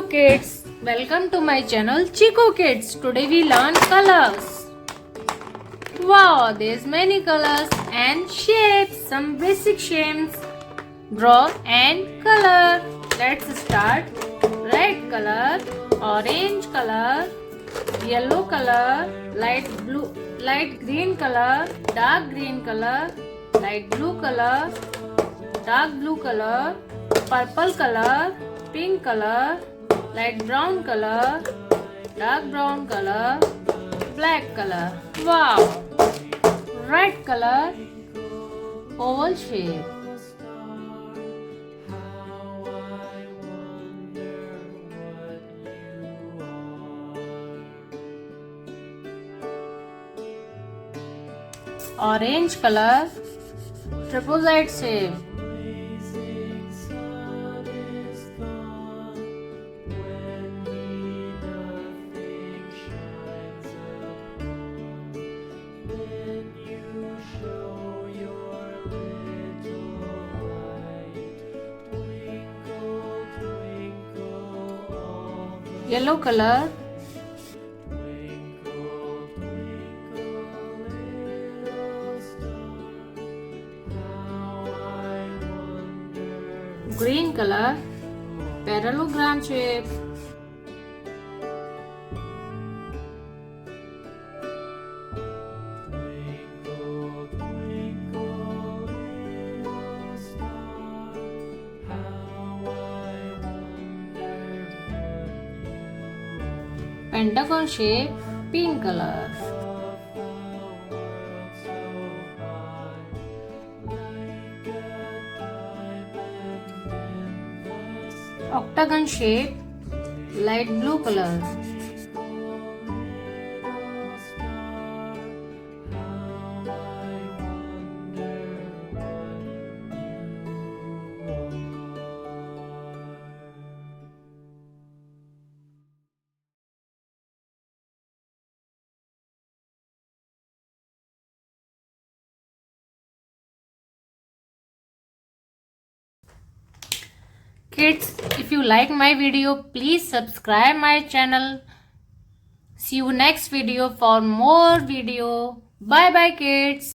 kids, welcome to my channel Chico Kids. Today we learn colors. Wow, there's many colors and shapes. Some basic shapes. Draw and color. Let's start. Red color, orange color, yellow color, light green color, dark green color, light blue color, dark blue color, purple color, pink color, light brown color, dark brown color, black color. Wow! Red color, oval shape. Orange color, trapezoid shape. Yellow color, green color, parallelogram shape. Pentagon shape, pink color. Octagon shape, light blue color. Kids, if you like my video, please subscribe my channel. See you next video for more video. Bye bye kids.